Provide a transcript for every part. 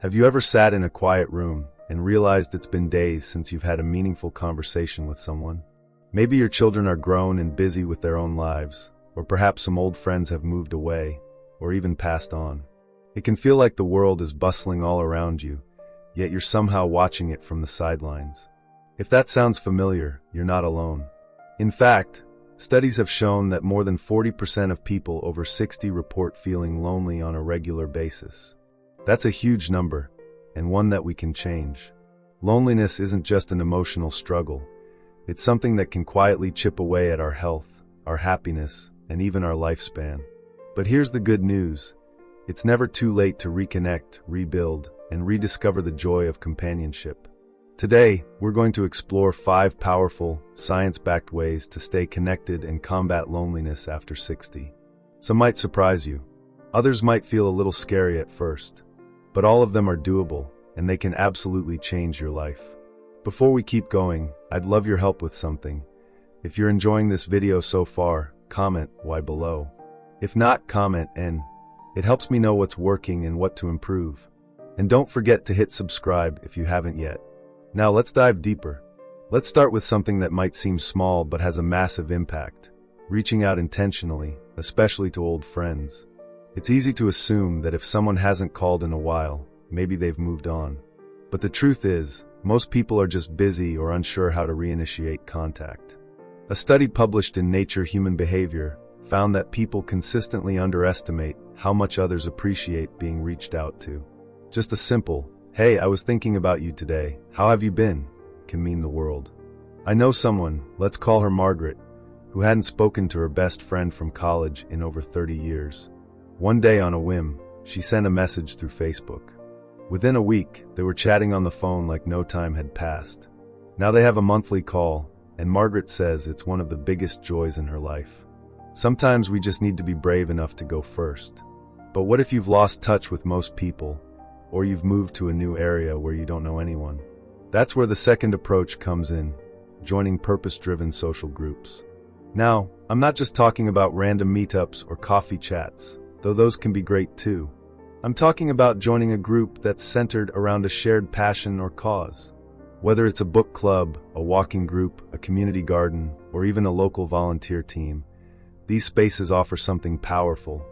Have you ever sat in a quiet room and realized it's been days since you've had a meaningful conversation with someone? Maybe your children are grown and busy with their own lives, or perhaps some old friends have moved away, or even passed on. It can feel like the world is bustling all around you, yet you're somehow watching it from the sidelines. If that sounds familiar, you're not alone. In fact, studies have shown that more than 40% of people over 60 report feeling lonely on a regular basis. That's a huge number, and one that we can change. Loneliness isn't just an emotional struggle. It's something that can quietly chip away at our health, our happiness, and even our lifespan. But here's the good news. It's never too late to reconnect, rebuild, and rediscover the joy of companionship. Today, we're going to explore 5 powerful, science-backed ways to stay connected and combat loneliness after 60. Some might surprise you. Others might feel a little scary at first. But all of them are doable, and they can absolutely change your life. Before we keep going, I'd love your help with something. If you're enjoying this video so far, comment Y below. If not, comment N. It helps me know what's working and what to improve. And don't forget to hit subscribe if you haven't yet. Now let's dive deeper. Let's start with something that might seem small but has a massive impact. Reaching out intentionally, especially to old friends. It's easy to assume that if someone hasn't called in a while, maybe they've moved on. But the truth is, most people are just busy or unsure how to reinitiate contact. A study published in Nature Human Behavior found that people consistently underestimate how much others appreciate being reached out to. Just a simple, "Hey, I was thinking about you today. How have you been?" can mean the world. I know someone, let's call her Margaret, who hadn't spoken to her best friend from college in over 30 years. One day on a whim, she sent a message through Facebook. Within a week, they were chatting on the phone like no time had passed. Now they have a monthly call, and Margaret says it's one of the biggest joys in her life. Sometimes we just need to be brave enough to go first. But what if you've lost touch with most people, or you've moved to a new area where you don't know anyone? That's where the second approach comes in, joining purpose-driven social groups. Now, I'm not just talking about random meetups or coffee chats, though those can be great too. I'm talking about joining a group that's centered around a shared passion or cause. Whether it's a book club, a walking group, a community garden, or even a local volunteer team, these spaces offer something powerful: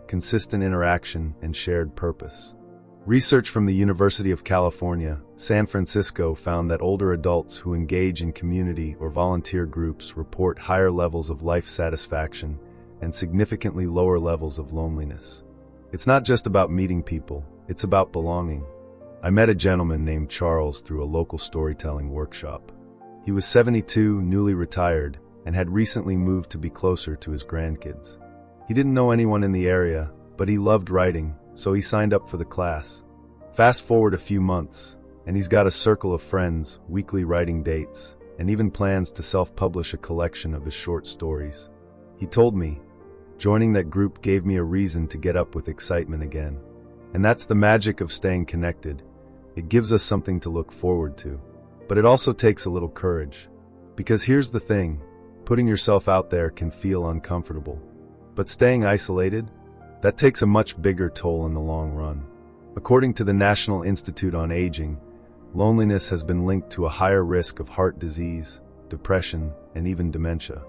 consistent interaction and shared purpose. Research from the University of California, San Francisco found that older adults who engage in community or volunteer groups report higher levels of life satisfaction and significantly lower levels of loneliness. It's not just about meeting people, it's about belonging. I met a gentleman named Charles through a local storytelling workshop. He was 72, newly retired, and had recently moved to be closer to his grandkids. He didn't know anyone in the area, but he loved writing, so he signed up for the class. Fast forward a few months, and he's got a circle of friends, weekly writing dates, and even plans to self-publish a collection of his short stories. He told me, "Joining that group gave me a reason to get up with excitement again." And that's the magic of staying connected. It gives us something to look forward to. But it also takes a little courage. Because here's the thing, putting yourself out there can feel uncomfortable. But staying isolated, that takes a much bigger toll in the long run. According to the National Institute on Aging, loneliness has been linked to a higher risk of heart disease, depression, and even dementia.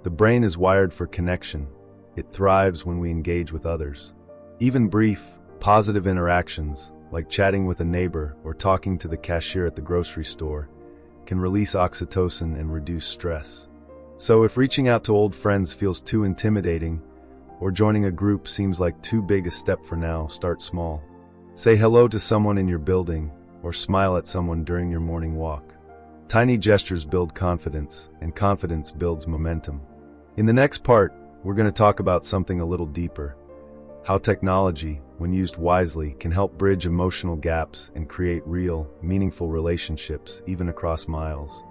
The brain is wired for connection. It thrives when we engage with others. Even brief, positive interactions, like chatting with a neighbor or talking to the cashier at the grocery store, can release oxytocin and reduce stress. So if reaching out to old friends feels too intimidating, or joining a group seems like too big a step for now, start small. Say hello to someone in your building, or smile at someone during your morning walk. Tiny gestures build confidence, and confidence builds momentum. In the next part, we're going to talk about something a little deeper: how technology, when used wisely, can help bridge emotional gaps and create real, meaningful relationships, even across miles.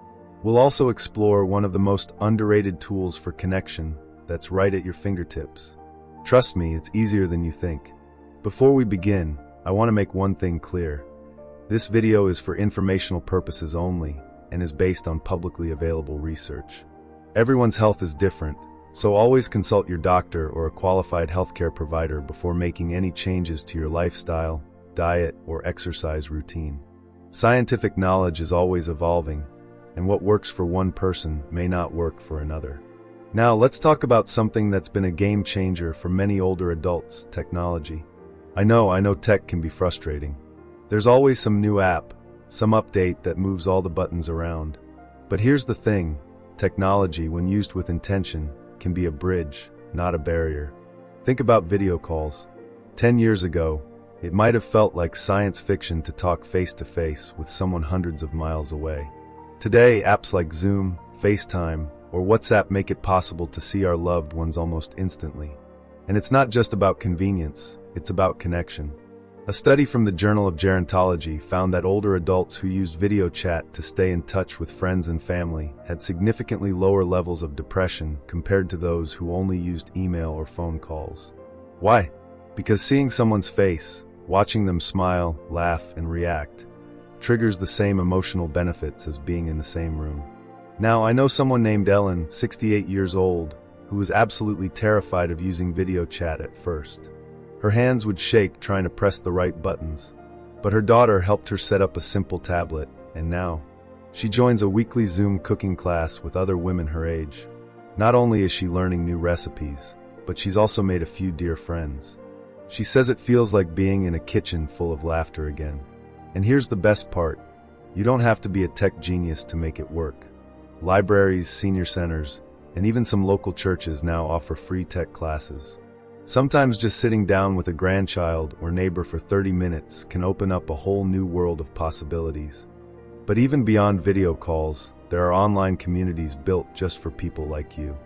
We'll also explore one of the most underrated tools for connection that's right at your fingertips. Trust me, it's easier than you think. Before we begin, I want to make one thing clear. This video is for informational purposes only and is based on publicly available research. Everyone's health is different, so always consult your doctor or a qualified healthcare provider before making any changes to your lifestyle, diet or exercise routine. Scientific knowledge is always evolving, and what works for one person may not work for another. Now, let's talk about something that's been a game changer for many older adults: technology. I know tech can be frustrating. There's always some new app, some update that moves all the buttons around. But here's the thing: technology, when used with intention, can be a bridge, not a barrier. Think about video calls. 10 years ago, it might have felt like science fiction to talk face-to-face with someone hundreds of miles away. Today, apps like Zoom, FaceTime, or WhatsApp make it possible to see our loved ones almost instantly. And it's not just about convenience, it's about connection. A study from the Journal of Gerontology found that older adults who used video chat to stay in touch with friends and family had significantly lower levels of depression compared to those who only used email or phone calls. Why? Because seeing someone's face, watching them smile, laugh, and react, triggers the same emotional benefits as being in the same room. Now, I know someone named Ellen, 68 years old, who was absolutely terrified of using video chat at first. Her hands would shake trying to press the right buttons, but her daughter helped her set up a simple tablet, and now, she joins a weekly Zoom cooking class with other women her age. Not only is she learning new recipes, but she's also made a few dear friends. She says it feels like being in a kitchen full of laughter again. And here's the best part: you don't have to be a tech genius to make it work. Libraries, senior centers, and even some local churches now offer free tech classes. Sometimes just sitting down with a grandchild or neighbor for 30 minutes can open up a whole new world of possibilities. But even beyond video calls, there are online communities built just for people like you.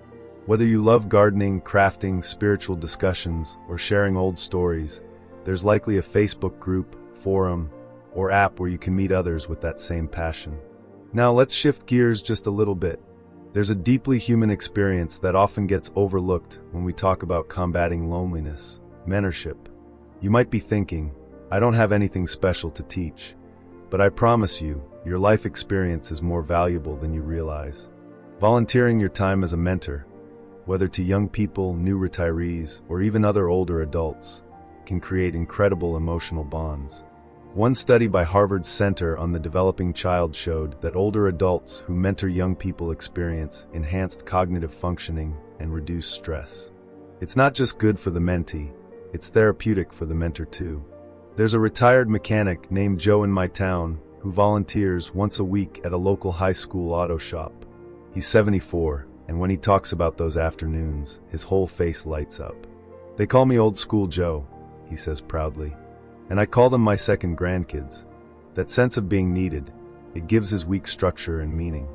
Whether you love gardening, crafting, spiritual discussions, or sharing old stories, there's likely a Facebook group, forum, or app where you can meet others with that same passion. Now let's shift gears just a little bit. There's a deeply human experience that often gets overlooked when we talk about combating loneliness: mentorship. You might be thinking, I don't have anything special to teach, but I promise you, your life experience is more valuable than you realize. Volunteering your time as a mentor, whether to young people, new retirees, or even other older adults, can create incredible emotional bonds. One study by Harvard's Center on the Developing Child showed that older adults who mentor young people experience enhanced cognitive functioning and reduced stress. It's not just good for the mentee, it's therapeutic for the mentor too. There's a retired mechanic named Joe in my town who volunteers once a week at a local high school auto shop. He's 74, and when he talks about those afternoons, his whole face lights up. "They call me Old School Joe," he says proudly. "And I call them my second grandkids." That sense of being needed, it gives his week structure and meaning.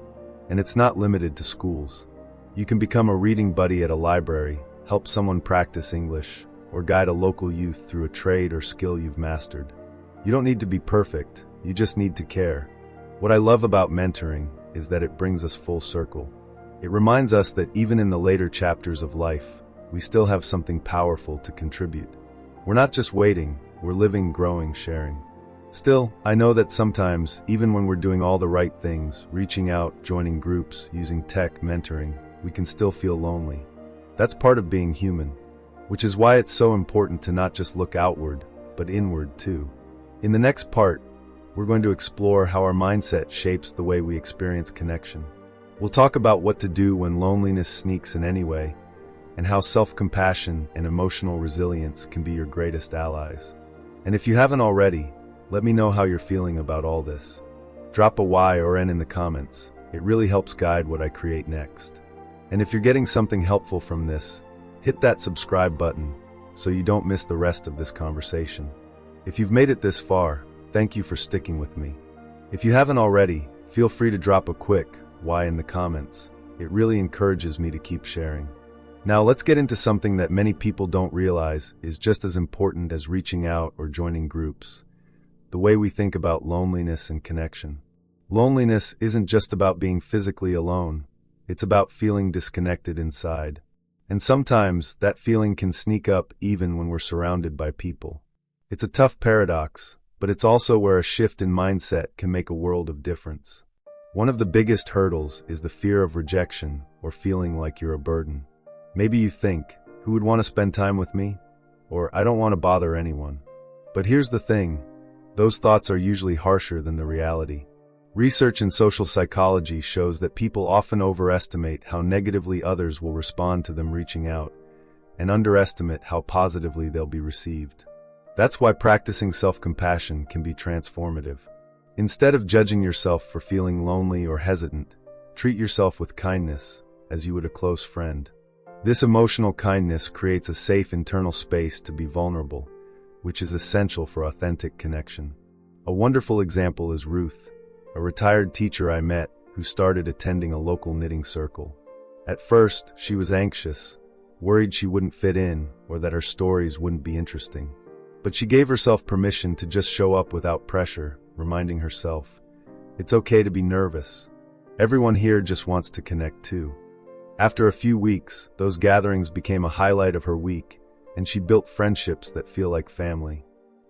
And it's not limited to schools. You can become a reading buddy at a library, help someone practice English, or guide a local youth through a trade or skill you've mastered. You don't need to be perfect, you just need to care. What I love about mentoring is that it brings us full circle. It reminds us that even in the later chapters of life, we still have something powerful to contribute. We're not just waiting, we're living, growing, sharing. Still, I know that sometimes, even when we're doing all the right things, reaching out, joining groups, using tech, mentoring, we can still feel lonely. That's part of being human, which is why it's so important to not just look outward, but inward too. In the next part, we're going to explore how our mindset shapes the way we experience connection. We'll talk about what to do when loneliness sneaks in anyway, and how self-compassion and emotional resilience can be your greatest allies. And if you haven't already, let me know how you're feeling about all this. Drop a Y or N in the comments. It really helps guide what I create next. And if you're getting something helpful from this, hit that subscribe button so you don't miss the rest of this conversation. If you've made it this far, thank you for sticking with me. If you haven't already, feel free to drop a quick Y in the comments. It really encourages me to keep sharing. Now let's get into something that many people don't realize is just as important as reaching out or joining groups: the way we think about loneliness and connection. Loneliness isn't just about being physically alone, it's about feeling disconnected inside. And sometimes that feeling can sneak up even when we're surrounded by people. It's a tough paradox, but it's also where a shift in mindset can make a world of difference. One of the biggest hurdles is the fear of rejection or feeling like you're a burden. Maybe you think, who would want to spend time with me? Or I don't want to bother anyone. But here's the thing, those thoughts are usually harsher than the reality. Research in social psychology shows that people often overestimate how negatively others will respond to them reaching out, and underestimate how positively they'll be received. That's why practicing self-compassion can be transformative. Instead of judging yourself for feeling lonely or hesitant, treat yourself with kindness, as you would a close friend. This emotional kindness creates a safe internal space to be vulnerable, which is essential for authentic connection. A wonderful example is Ruth, a retired teacher I met who started attending a local knitting circle. At first, she was anxious, worried she wouldn't fit in or that her stories wouldn't be interesting. But she gave herself permission to just show up without pressure, reminding herself, "It's okay to be nervous. Everyone here just wants to connect too." After a few weeks, those gatherings became a highlight of her week, and she built friendships that feel like family.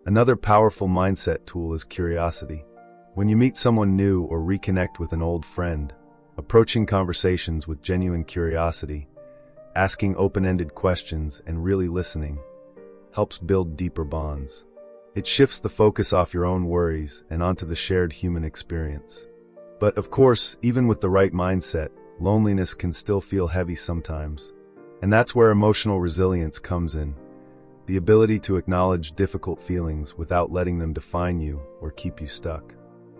Another powerful mindset tool is curiosity. When you meet someone new or reconnect with an old friend, approaching conversations with genuine curiosity, asking open-ended questions and really listening, helps build deeper bonds. It shifts the focus off your own worries and onto the shared human experience. But of course, even with the right mindset, loneliness can still feel heavy sometimes. And that's where emotional resilience comes in. The ability to acknowledge difficult feelings without letting them define you or keep you stuck.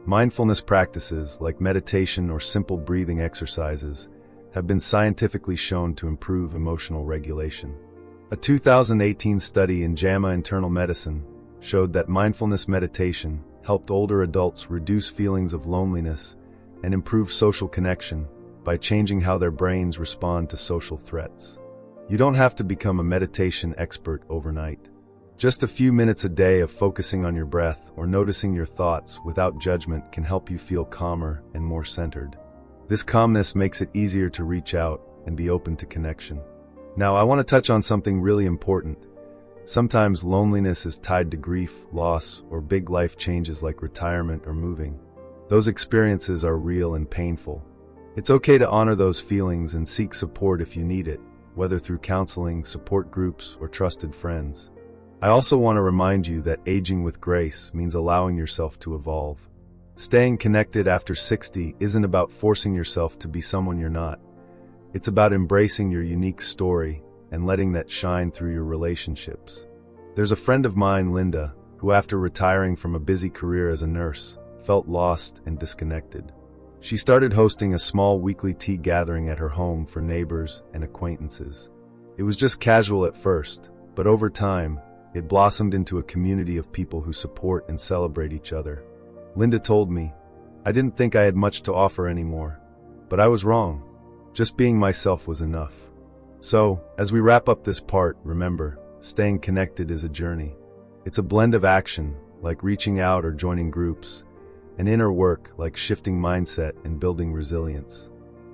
Mindfulness practices like meditation or simple breathing exercises have been scientifically shown to improve emotional regulation. A 2018 study in JAMA Internal Medicine showed that mindfulness meditation helped older adults reduce feelings of loneliness and improve social connection by changing how their brains respond to social threats. You don't have to become a meditation expert overnight. Just a few minutes a day of focusing on your breath or noticing your thoughts without judgment can help you feel calmer and more centered. This calmness makes it easier to reach out and be open to connection. Now, I want to touch on something really important. Sometimes loneliness is tied to grief, loss, or big life changes like retirement or moving. Those experiences are real and painful. It's okay to honor those feelings and seek support if you need it, whether through counseling, support groups, or trusted friends. I also want to remind you that aging with grace means allowing yourself to evolve. Staying connected after 60 isn't about forcing yourself to be someone you're not. It's about embracing your unique story and letting that shine through your relationships. There's a friend of mine, Linda, who after retiring from a busy career as a nurse, felt lost and disconnected. She started hosting a small weekly tea gathering at her home for neighbors and acquaintances. It was just casual at first, but over time, it blossomed into a community of people who support and celebrate each other. Linda told me, "I didn't think I had much to offer anymore, but I was wrong. Just being myself was enough." So, as we wrap up this part, remember, staying connected is a journey. It's a blend of action, like reaching out or joining groups, and inner work, like shifting mindset and building resilience.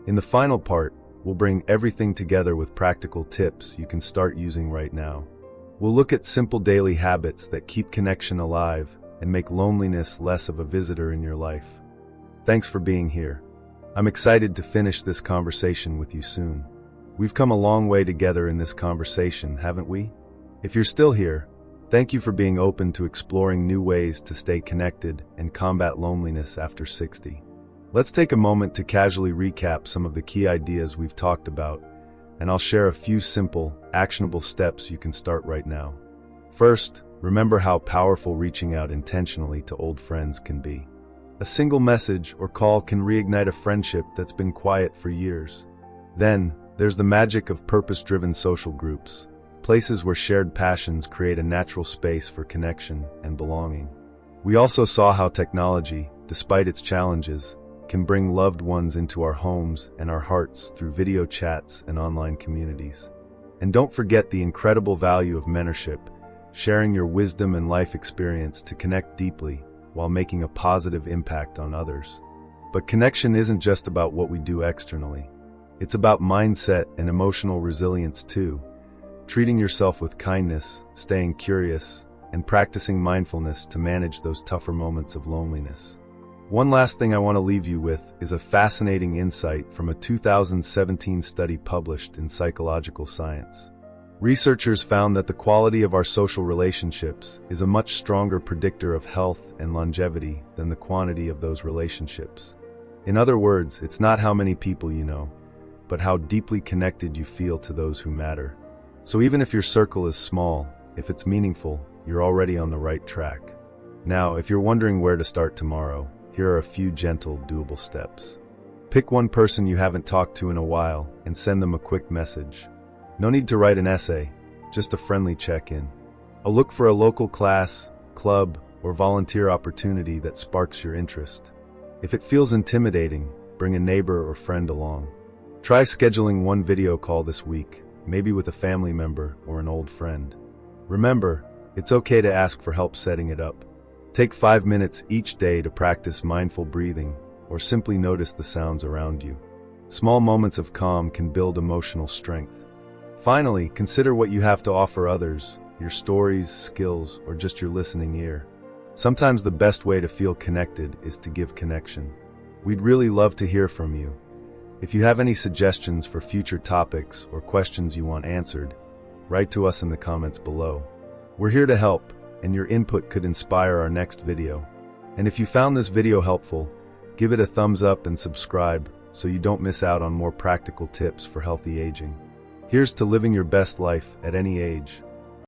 In the final part, we'll bring everything together with practical tips you can start using right now. We'll look at simple daily habits that keep connection alive and make loneliness less of a visitor in your life. Thanks for being here. I'm excited to finish this conversation with you soon. We've come a long way together in this conversation, haven't we? If you're still here, thank you for being open to exploring new ways to stay connected and combat loneliness after 60. Let's take a moment to casually recap some of the key ideas we've talked about, and I'll share a few simple, actionable steps you can start right now. First, remember how powerful reaching out intentionally to old friends can be. A single message or call can reignite a friendship that's been quiet for years. Then, there's the magic of purpose-driven social groups, places where shared passions create a natural space for connection and belonging. We also saw how technology, despite its challenges, can bring loved ones into our homes and our hearts through video chats and online communities. And don't forget the incredible value of mentorship, sharing your wisdom and life experience to connect deeply while making a positive impact on others. But connection isn't just about what we do externally. It's about mindset and emotional resilience too, treating yourself with kindness, staying curious, and practicing mindfulness to manage those tougher moments of loneliness. One last thing I want to leave you with is a fascinating insight from a 2017 study published in Psychological Science. Researchers found that the quality of our social relationships is a much stronger predictor of health and longevity than the quantity of those relationships. In other words, it's not how many people you know, but how deeply connected you feel to those who matter. So even if your circle is small, if it's meaningful, you're already on the right track. Now, if you're wondering where to start tomorrow, here are a few gentle, doable steps. Pick one person you haven't talked to in a while and send them a quick message. No need to write an essay, just a friendly check-in. Look for a local class, club, or volunteer opportunity that sparks your interest. If it feels intimidating, bring a neighbor or friend along. Try scheduling one video call this week, maybe with a family member or an old friend. Remember, it's okay to ask for help setting it up. Take 5 minutes each day to practice mindful breathing or simply notice the sounds around you. Small moments of calm can build emotional strength. Finally, consider what you have to offer others, your stories, skills, or just your listening ear. Sometimes the best way to feel connected is to give connection. We'd really love to hear from you. If you have any suggestions for future topics or questions you want answered, write to us in the comments below. We're here to help, and your input could inspire our next video. And if you found this video helpful, give it a thumbs up and subscribe so you don't miss out on more practical tips for healthy aging. Here's to living your best life at any age.